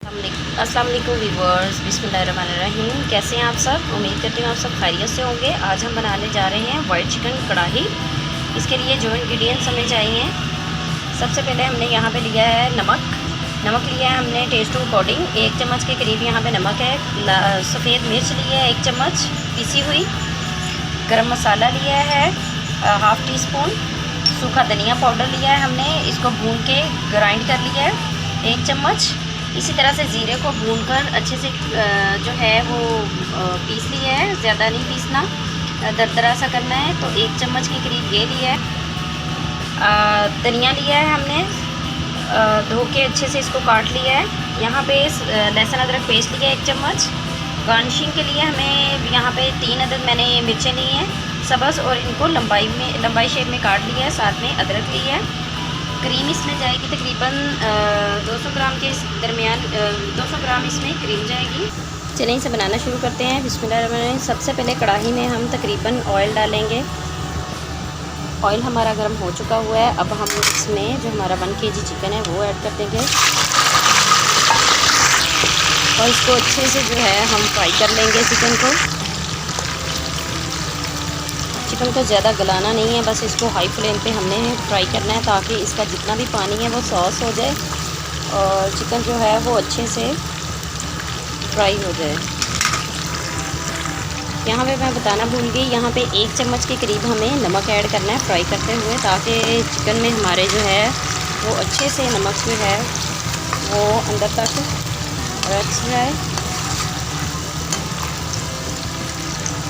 अस्सलाम वालेकुम व्यूअर्स, बिस्मिल्लाहिर्रहमानिर्रहीम। कैसे हैं आप सब? उम्मीद करती हूँ आप सब खैरियत से होंगे। आज हम बनाने जा रहे हैं वाइट चिकन कढ़ाई। इसके लिए जो इंग्रेडिएंट्स हमें चाहिए, सबसे पहले हमने यहाँ पे लिया है नमक लिया है हमने टेस्ट टू अकॉर्डिंग। 1 चम्मच के करीब यहाँ पे नमक है। सफ़ेद मिर्च ली है 1 चम्मच पिसी हुई। गरम मसाला लिया है हाफ़ टी स्पून। सूखा धनिया पाउडर लिया है हमने, इसको भून के ग्राइंड कर लिया है 1 चम्मच। इसी तरह से ज़ीरे को भूनकर अच्छे से जो है वो पीस लिया है, ज़्यादा नहीं पीसना, दरदरा सा करना है। तो 1 चम्मच के करीब ये लिया है। धनिया लिया है हमने, धो के अच्छे से इसको काट लिया है। यहाँ पे लहसुन अदरक पेस्ट लिया है 1 चम्मच। गार्निशिंग के लिए हमें यहाँ पे 3 अदद मैंने मिर्चें ली हैं सब्ज़, और इनको लंबाई शेप में काट लिया है। साथ में अदरक लिया है। क्रीम इसमें जाएगी तकरीबन 200 ग्राम के दरमियान, 200 ग्राम इसमें क्रीम जाएगी। चलिए इसे बनाना शुरू करते हैं। बिस्मिल्लाहिर्रहमानिर्रहीम। सबसे पहले कढ़ाई में हम तकरीबन ऑयल डालेंगे। ऑयल हमारा गर्म हो चुका हुआ है। अब हम इसमें जो हमारा 1 kg चिकन है वो ऐड कर देंगे, और इसको अच्छे से जो है हम फ्राई कर लेंगे चिकन को। चिकन को ज़्यादा गलाना नहीं है, बस इसको हाई फ्लेम पे हमने फ्राई करना है, ताकि इसका जितना भी पानी है वो सॉस हो जाए और चिकन जो है वो अच्छे से फ्राई हो जाए। यहाँ पे मैं बताना भूल गई, यहाँ पे 1 चम्मच के करीब हमें नमक ऐड करना है फ्राई करते हुए, ताकि चिकन में हमारे जो है वो अच्छे से नमक जो है वो अंदर तक रच जाए।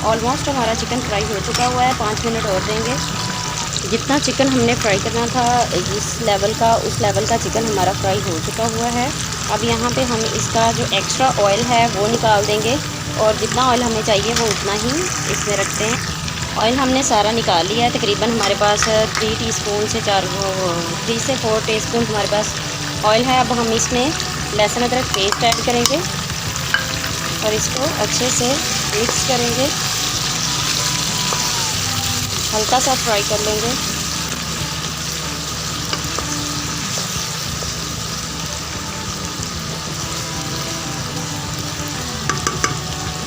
ऑलमोस्ट हमारा चिकन फ्राई हो चुका हुआ है। 5 मिनट और देंगे। जितना चिकन हमने फ्राई करना था इस लेवल का, उस लेवल का चिकन हमारा फ्राई हो चुका हुआ है। अब यहाँ पे हम इसका जो एक्स्ट्रा ऑयल है वो निकाल देंगे, और जितना ऑयल हमें चाहिए वो उतना ही इसमें रखते हैं। ऑयल हमने सारा निकाल लिया है। तकरीबन हमारे पास 3 टीस्पून से 3 से 4 टीस्पून हमारे पास ऑयल है। अब हम इसमें लहसुन अदरक पेस्ट ऐड करेंगे और इसको अच्छे से मिक्स करेंगे, हल्का सा फ्राई कर लेंगे।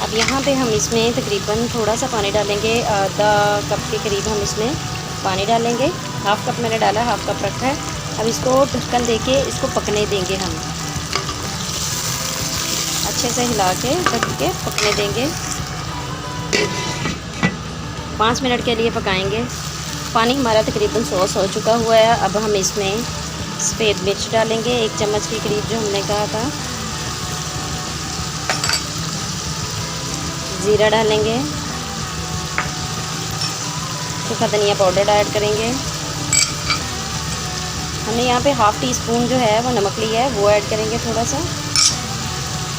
अब यहाँ पे हम इसमें तकरीबन थोड़ा सा पानी डालेंगे, आधा कप के करीब हम इसमें पानी डालेंगे। हाफ़ कप मैंने डाला, हाफ़ कप रखा है। अब इसको ढक्कन देके इसको पकने देंगे, हम अच्छे से हिला के ढक के पकने देंगे। 5 मिनट के लिए पकाएंगे। पानी हमारा तकरीबन सॉस हो चुका हुआ है। अब हम इसमें सफ़ेद मिर्च डालेंगे 1 चम्मच के करीब, जो हमने कहा था। ज़ीरा डालेंगे, सूखा धनिया पाउडर ऐड करेंगे। हमने यहाँ पे हाफ़ टी स्पून जो है वो नमक लिया है, वो ऐड करेंगे थोड़ा सा।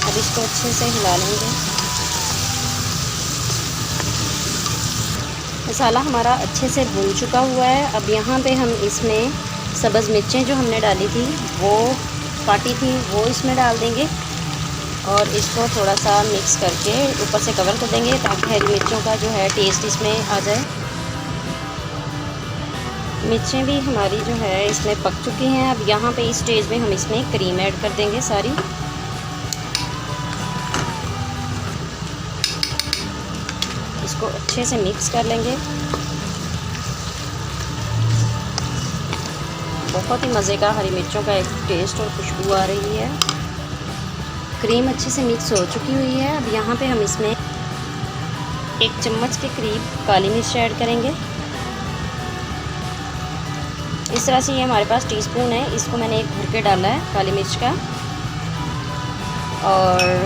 अब इसको अच्छे से हिला लेंगे। मसाला हमारा अच्छे से भून चुका हुआ है। अब यहाँ पे हम इसमें सब्ज़ मिर्चें जो हमने डाली थी, वो काटी थी, वो इसमें डाल देंगे, और इसको थोड़ा सा मिक्स करके ऊपर से कवर कर देंगे, ताकि हरी मिर्चों का जो है टेस्ट इसमें आ जाए। मिर्चें भी हमारी जो है इसमें पक चुकी हैं। अब यहाँ पे इस स्टेज में हम इसमें क्रीम ऐड कर देंगे सारी। इसको अच्छे से मिक्स कर लेंगे। बहुत ही मज़े का हरी मिर्चों का एक टेस्ट और खुशबू आ रही है। क्रीम अच्छे से मिक्स हो चुकी हुई है। अब यहाँ पे हम इसमें 1 चम्मच के करीब काली मिर्च ऐड करेंगे। इस तरह से ये हमारे पास टीस्पून है, इसको मैंने 1 भर के डाला है काली मिर्च का। और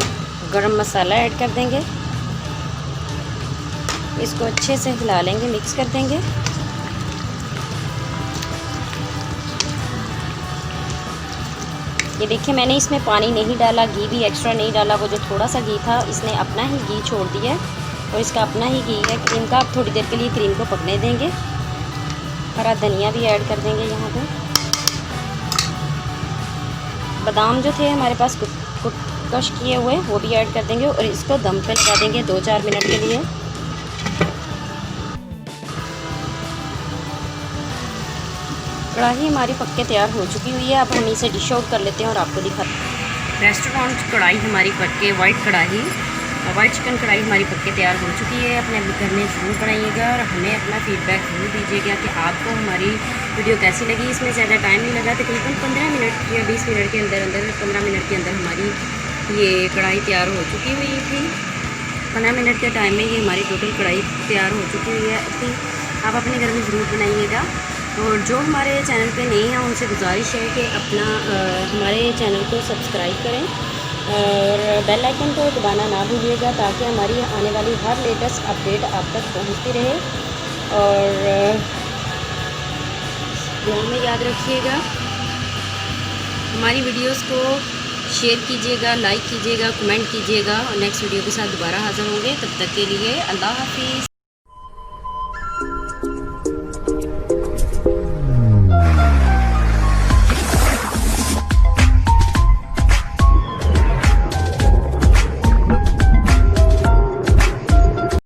गरम मसाला ऐड कर देंगे। इसको अच्छे से हिला लेंगे, मिक्स कर देंगे। ये देखिए, मैंने इसमें पानी नहीं डाला, घी भी एक्स्ट्रा नहीं डाला। वो जो थोड़ा सा घी था इसने अपना ही घी छोड़ दिया है, और इसका अपना ही घी है क्रीम का। अब थोड़ी देर के लिए क्रीम को पकने देंगे। हरा धनिया भी ऐड कर देंगे यहाँ पे। बादाम जो थे हमारे पास कश किए हुए, वो भी ऐड कर देंगे, और इसको दम पे लगा देंगे 2-4 मिनट के लिए। कढ़ाई हमारी पक के तैयार हो चुकी हुई है। अब हम इसे डिश आउट कर लेते हैं और आपको दिखाते हैं। रेस्टोरेंट कढ़ाई हमारी पक के वाइट चिकन कढ़ाई हमारी पक के तैयार हो चुकी है। अपने घर में ज़रूर बनाइएगा और हमें अपना फीडबैक ज़रूर दीजिएगा कि आपको हमारी वीडियो कैसी लगी। इसमें ज़्यादा टाइम नहीं लगा, तकरीबन 15 मिनट या 20 मिनट के अंदर 15 मिनट के अंदर हमारी ये कढ़ाई तैयार हो चुकी हुई थी। 15 मिनट के टाइम में ये हमारी टोटल कढ़ाई तैयार हो चुकी हुई है थी। आप अपने घर में ज़रूर बनाइएगा। और जो हमारे चैनल पे नए हैं उनसे गुजारिश है कि हमारे चैनल को सब्सक्राइब करें और बेल आइकन को दबाना ना भूलिएगा, ताकि हमारी आने वाली हर लेटेस्ट अपडेट आप तक पहुंचती रहे। और दुआ में याद रखिएगा, हमारी वीडियोस को शेयर कीजिएगा, लाइक कीजिएगा, कमेंट कीजिएगा। और नेक्स्ट वीडियो के साथ दोबारा हाज़िर होंगे। तब तक के लिए अल्लाह हाफिज़।